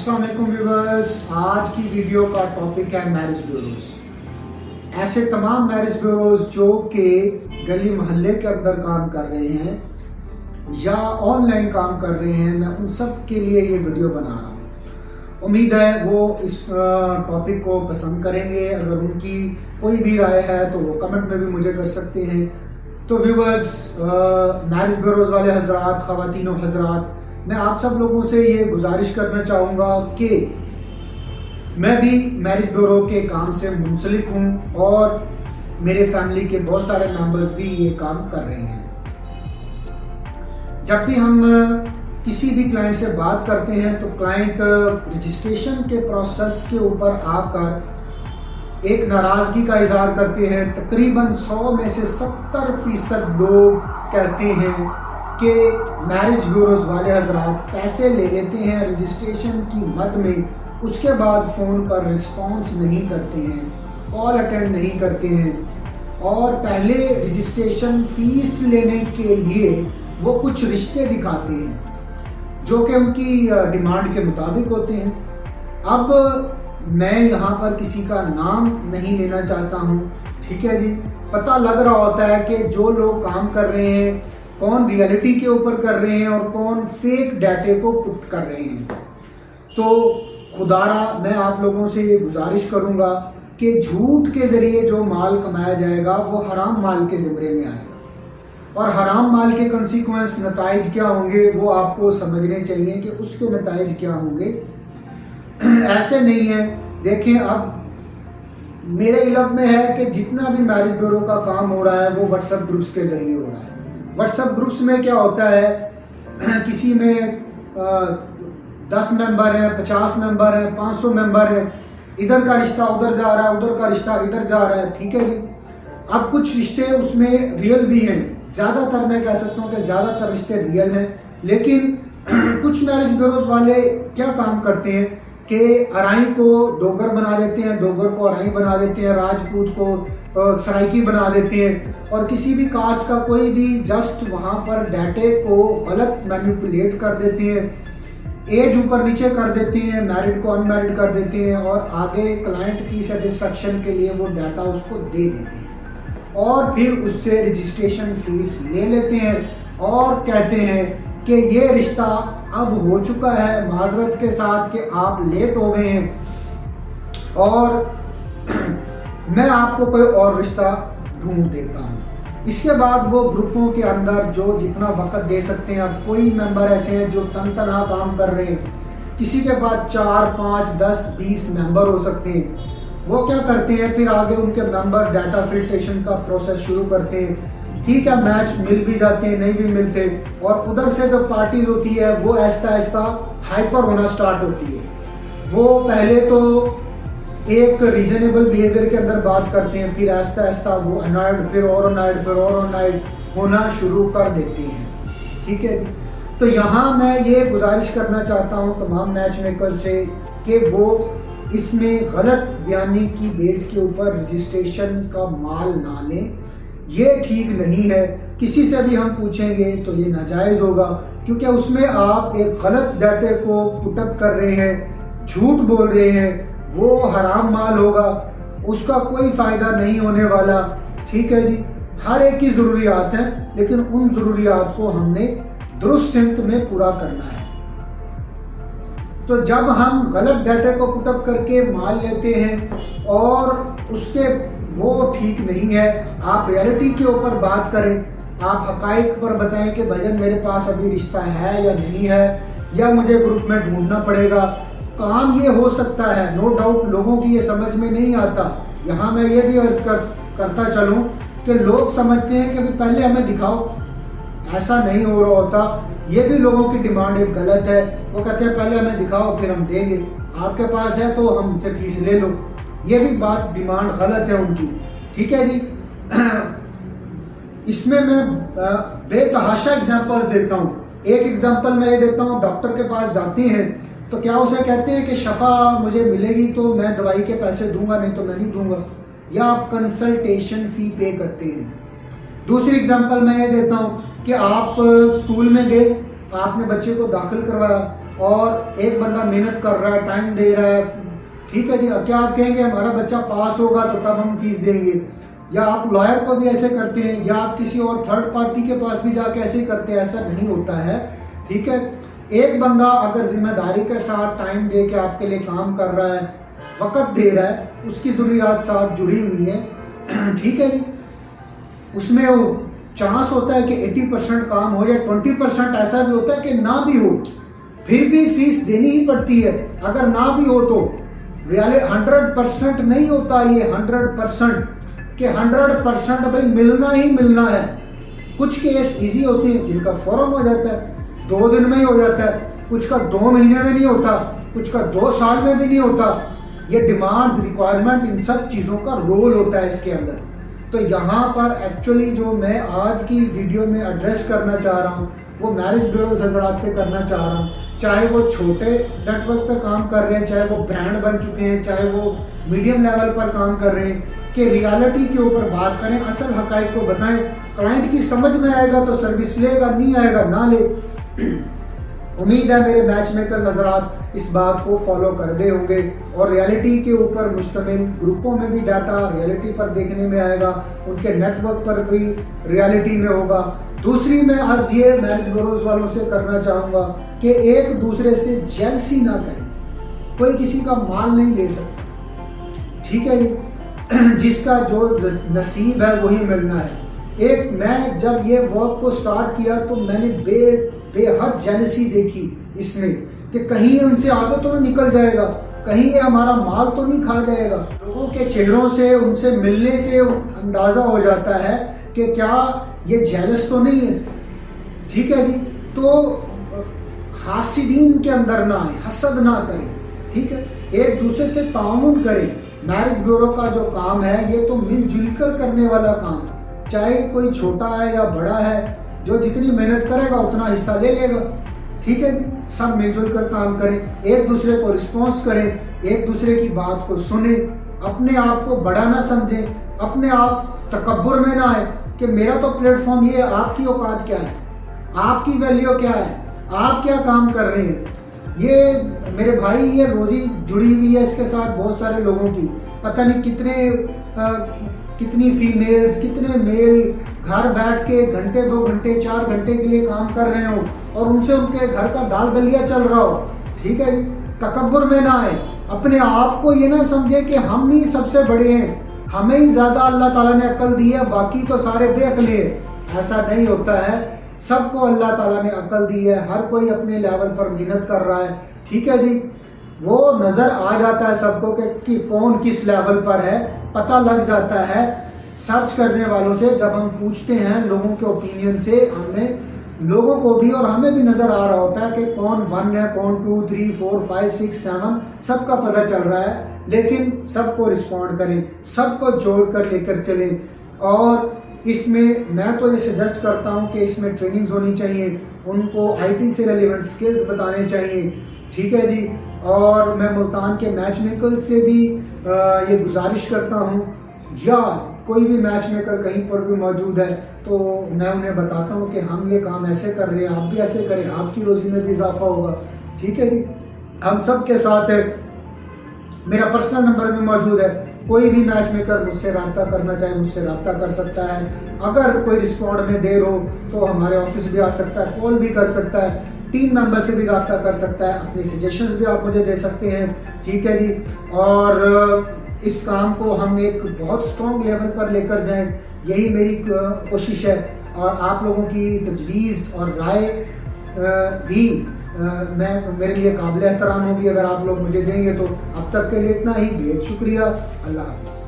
अस्सलाम वालेकुम व्यूअर्स, आज की वीडियो का टॉपिक है मैरिज ब्यूरोज। ऐसे तमाम मैरिज ब्यूरोज जो कि गली मोहल्ले के अंदर काम कर रहे हैं या ऑनलाइन काम कर रहे हैं, मैं उन सब के लिए ये वीडियो बना रहा हूँ। उम्मीद है वो इस टॉपिक को पसंद करेंगे। अगर उनकी कोई भी राय है तो वो कमेंट में भी मुझे कर सकते हैं। तो व्यूअर्स, मैरिज ब्यूरोज वाले हजरात, ख़वातीन और हजरात, मैं आप सब लोगों से ये गुजारिश करना चाहूँगा कि मैं भी मैरिज ब्यूरो के काम से मुंसलिक हूँ और मेरे फैमिली के बहुत सारे मेंबर्स भी ये काम कर रहे हैं। जब भी हम किसी भी क्लाइंट से बात करते हैं तो क्लाइंट रजिस्ट्रेशन के प्रोसेस के ऊपर आकर एक नाराज़गी का इजहार करते हैं। तकरीबन 100 में से 70% लोग कहते हैं कि मैरिज ब्यूरोज वाले हजरात पैसे ले लेते हैं रजिस्ट्रेशन की मद में, उसके बाद फ़ोन पर रिस्पॉन्स नहीं करते हैं, कॉल अटेंड नहीं करते हैं और पहले रजिस्ट्रेशन फ़ीस लेने के लिए वो कुछ रिश्ते दिखाते हैं जो कि उनकी डिमांड के मुताबिक होते हैं। अब मैं यहाँ पर किसी का नाम नहीं लेना चाहता हूँ, ठीक है जी। पता लग रहा होता है कि जो लोग काम कर रहे हैं कौन रियलिटी के ऊपर कर रहे हैं और कौन फेक डाटे को पुट कर रहे हैं। तो खुदारा मैं आप लोगों से ये गुजारिश करूँगा कि झूठ के ज़रिए जो माल कमाया जाएगा वो हराम माल के ज़िम्मे में आएगा और हराम माल के कंसीक्वेंस नताइज क्या होंगे वो आपको समझने चाहिए कि उसके नताइज क्या होंगे। ऐसे नहीं है। देखें, अब मेरे इल्म में है कि जितना भी मैरिज ब्यूरो का काम हो रहा है वो व्हाट्सएप ग्रुप्स के ज़रिए हो रहा है। व्हाट्सएप ग्रुप्स में क्या होता है, किसी में 10 मेंबर हैं, 50 मेंबर हैं, 500 मेंबर हैं, इधर का रिश्ता उधर जा रहा है, उधर का रिश्ता इधर जा रहा है, ठीक है जी। अब कुछ रिश्ते उसमें रियल भी हैं, ज़्यादातर मैं कह सकता हूँ कि ज़्यादातर रिश्ते रियल हैं, लेकिन कुछ मैरिज ब्यूरोज वाले क्या काम करते हैं कि अराई को डोगर बना देते हैं, डोगर को अराई बना देते हैं, राजपूत को सराइकी बना देते हैं और किसी भी कास्ट का कोई भी जस्ट वहाँ पर डाटे को गलत मैनिपुलेट कर देते हैं, एज ऊपर नीचे कर देते हैं, मैरिड को अनमैरिड कर देते हैं और आगे क्लाइंट की सेटिस्फेक्शन के लिए वो डाटा उसको दे देते हैं और फिर उससे रजिस्ट्रेशन फीस ले लेते हैं और कहते हैं कि ये रिश्ता अब हो चुका है, माजरत के साथ कि आप लेट हो गए हैं और मैं आपको कोई और रिश्ता ढूंढ देता हूँ। इसके बाद वो ग्रुपों के अंदर जो जितना वक्त दे सकते हैं, अब कोई मेंबर ऐसे हैं जो तनहा काम कर रहे हैं, किसी के पास 4, 5, 10, 20 मेंबर हो सकते हैं। वो क्या करते हैं, फिर आगे उनके मेंबर डाटा फिल्ट्रेशन का प्रोसेस शुरू करते हैं। ठीक है, मैच मिल भी जाते हैं, नहीं भी मिलते और उधर से जो पार्टी होती है वो ऐसा ऐसा हाइपर होना स्टार्ट होती है। वो पहले तो एक रीजनेबल बिहेवियर के अंदर बात करते हैं, फिर ऐसा ऐसा वो अनॉयड, फिर और अनॉयड, फिर और अनॉयड होना शुरू कर देते हैं, ठीक है। तो यहाँ मैं ये गुजारिश करना चाहता हूँ तमाम मैच मेकर से कि वो इसमें गलत बयानी की बेस के ऊपर रजिस्ट्रेशन का माल ना लें, ये ठीक नहीं है। किसी से भी हम पूछेंगे तो ये नाजायज़ होगा क्योंकि उसमें आप एक गलत डाटे को पुटअप कर रहे हैं, झूठ बोल रहे हैं, वो हराम माल होगा, उसका कोई फ़ायदा नहीं होने वाला, ठीक है जी। हर एक की ज़रूरियात हैं लेकिन उन ज़रूरियात को हमने दुरुस्त सिमत में पूरा करना है। तो जब हम गलत डाटे को पुटअप करके माल लेते हैं और उसके वो ठीक नहीं है, आप रियलिटी के ऊपर बात करें, आप हकाइक पर बताएं कि भजन मेरे पास अभी रिश्ता है या नहीं है या मुझे ग्रुप में ढूंढना पड़ेगा। काम ये हो सकता है, नो डाउट लोगों की ये समझ में नहीं आता। यहाँ मैं ये भी अर्ज करता चलूँ कि लोग समझते हैं कि पहले हमें दिखाओ, ऐसा नहीं हो रहा होता। ये भी लोगों की डिमांड एक गलत है। वो कहते हैं पहले हमें दिखाओ फिर हम देंगे, आपके पास है तो हमसे फीस ले लो। ये भी बात डिमांड गलत है उनकी, ठीक है जी। इसमें मैं बेतहाशा एग्जांपल्स देता हूँ। एक एग्जांपल मैं ये देता हूँ, डॉक्टर के पास जाते हैं तो क्या उसे कहते हैं कि शफा मुझे मिलेगी तो मैं दवाई के पैसे दूंगा, नहीं तो मैं नहीं दूंगा, या आप कंसल्टेशन फी पे करते हैं। दूसरी एग्जांपल मैं ये देता हूँ कि आप स्कूल में गए, आपने बच्चे को दाखिल करवाया, اور ایک بندہ محنت کر رہا ہے، ٹائم دے رہا ہے، ٹھیک ہے جی، کیا آپ کہیں گے ہمارا بچہ پاس ہوگا تو تب ہم فیس دیں گے؟ یا آپ لائر کو بھی ایسے کرتے ہیں، یا آپ کسی اور تھرڈ پارٹی کے پاس بھی جا کے ایسے ہی کرتے ہیں؟ ایسا نہیں ہوتا ہے، ٹھیک ہے۔ ایک بندہ اگر ذمہ داری کے ساتھ ٹائم دے کے آپ کے لیے کام کر رہا ہے، وقت دے رہا ہے، اس کی ضروریات ساتھ جڑی ہوئی ہیں، ٹھیک ہے جی، اس میں وہ چانس ہوتا ہے کہ 80% کام ہو، یا 20% ایسا بھی ہوتا ہے کہ نہ بھی ہو، پھر بھی فیس دینی ہی پڑتی ہے۔ اگر نہ بھی ہو تو 100% نہیں ہوتا یہ 100%، کہ 100% بھائی ملنا ہی ملنا ہے۔ کچھ کیس ایزی ہوتے ہیں جن کا فوراً ہو جاتا ہے، 2 دن میں ہی ہو جاتا ہے، کچھ کا 2 مہینے میں نہیں ہوتا، کچھ کا 2 سال میں بھی نہیں ہوتا۔ یہ ڈیمانڈز، ریکوائرمنٹ، ان سب چیزوں کا رول ہوتا ہے اس کے اندر۔ تو یہاں پر ایکچولی جو میں آج کی ویڈیو میں ایڈریس کرنا چاہ رہا ہوں وہ میرج بیوروز حضرات سے کرنا چاہ رہا ہوں، چاہے وہ چھوٹے نیٹ ورک پہ کام کر رہے ہیں، چاہے وہ برانڈ بن چکے ہیں، چاہے وہ میڈیم لیول پر کام کر رہے ہیں، کہ ریالٹی کے اوپر بات کریں، اصل حقائق کو بتائیں۔ کلائنٹ کی سمجھ میں آئے گا تو سروس لے گا، نہیں آئے گا نہ لے۔ امید ہے میرے میچ میکرز حضرات اس بات کو فالو کر دے ہوں گے، اور ریالٹی کے اوپر مشتمل گروپوں میں بھی ڈاٹا ریالٹی پر دیکھنے میں آئے گا، ان کے نیٹ ورک پر بھی ریالٹی میں ہوگا۔ دوسری میں عرض یہ میرج بیوروز والوں سے کرنا چاہوں گا کہ ایک دوسرے سے جیلسی نہ کریں، کوئی کسی کا مال نہیں لے سکتا، ٹھیک ہے جی، جس کا جو نصیب ہے وہی ملنا ہے۔ میں جب یہ ورک کو سٹارٹ کیا تو میں نے بے حد جیلسی دیکھی اس میں، کہ کہیں ان سے آگے تو نہ نکل جائے گا، کہیں یہ ہمارا مال تو نہیں کھا جائے گا۔ لوگوں کے چہروں سے، ان سے ملنے سے اندازہ ہو جاتا ہے کہ کیا یہ جیلس تو نہیں ہے، ٹھیک ہے جی۔ تو حاسدین کے اندر نہ آئے، حسد نہ کریں، ٹھیک ہے، ایک دوسرے سے تعاون کریں۔ میرج بیورو کا جو کام ہے یہ تو مل جل کر کرنے والا کام ہے، چاہے کوئی چھوٹا ہے یا بڑا ہے، جو جتنی محنت کرے گا اتنا حصہ لے لے گا، ٹھیک ہے، سب مل جل کر کام کریں، ایک دوسرے کو رسپانس کریں، ایک دوسرے کی بات کو سنیں، اپنے آپ کو بڑا نہ سمجھیں، اپنے آپ تکبر میں نہ آئے کہ میرا تو پلیٹ فارم یہ ہے، آپ کی اوقات کیا ہے، آپ کی ویلیو کیا ہے، آپ کیا کام کر رہے ہیں۔ یہ میرے بھائی، یہ روزی جڑی ہوئی ہے اس کے ساتھ بہت سارے لوگوں کی، پتہ نہیں کتنی فیمیلز، کتنے میل گھر بیٹھ کے گھنٹے 2 گھنٹے 4 گھنٹے کے لیے کام کر رہے ہوں، اور ان سے ان کے گھر کا دال دلیا چل رہا ہو، ٹھیک ہے۔ تکبر میں نہ آئے، اپنے آپ کو یہ نہ سمجھے کہ ہم ہی سب سے بڑے ہیں، ہمیں ہی زیادہ اللہ تعالیٰ نے عقل دی ہے، باقی تو سارے بے عقلی ہیں۔ ایسا نہیں ہوتا ہے، سب کو اللہ تعالیٰ نے عقل دی ہے، ہر کوئی اپنے لیول پر محنت کر رہا ہے، ٹھیک ہے جی۔ وہ نظر آ جاتا ہے سب کو کہ کون کس لیول پر ہے، پتہ لگ جاتا ہے سرچ کرنے والوں سے۔ جب ہم پوچھتے ہیں لوگوں کے اوپینین سے، ہمیں لوگوں کو بھی اور ہمیں بھی نظر آ رہا ہوتا ہے کہ کون 1 ہے، کون 2 3 4 5 6 7، سب کا پتہ چل رہا ہے۔ لیکن سب کو رسپونڈ کریں، سب کو جوڑ کر لے کر چلیں، اور اس میں تو یہ سجیسٹ کرتا ہوں کہ اس میں ٹریننگز ہونی چاہیے، ان کو آئی ٹی سے ریلیونٹ سکلز بتانے چاہیے، ٹھیک ہے جی۔ اور میں ملتان کے میچ میکرز سے بھی یہ گزارش کرتا ہوں، یا کوئی بھی میچ میکر کہیں پر بھی موجود ہے تو میں انہیں بتاتا ہوں کہ ہم یہ کام ایسے کر رہے ہیں، آپ بھی ایسے کریں، آپ کی روزی میں بھی اضافہ ہوگا، ٹھیک ہے جی۔ ہم سب کے ساتھ ہے، میرا پرسنل نمبر بھی موجود ہے، کوئی بھی میچ میکر مجھ سے رابطہ کرنا چاہے مجھ سے رابطہ کر سکتا ہے۔ اگر کوئی رسپونڈ میں دیر ہو تو ہمارے آفس بھی آ سکتا ہے، کال بھی کر سکتا ہے، ٹیم ممبر سے بھی رابطہ کر سکتا ہے، اپنی سجیشنز بھی آپ مجھے دے سکتے ہیں، ٹھیک ہے جی۔ اور اس کام کو ہم ایک بہت اسٹرانگ لیول پر لے کر جائیں، یہی میری کوشش ہے، اور آپ لوگوں کی تجویز اور رائے بھی میرے لیے قابل احترام ہوگی اگر آپ لوگ مجھے دیں گے تو۔ اب تک کے لیے اتنا ہی، بہت شکریہ، اللہ حافظ۔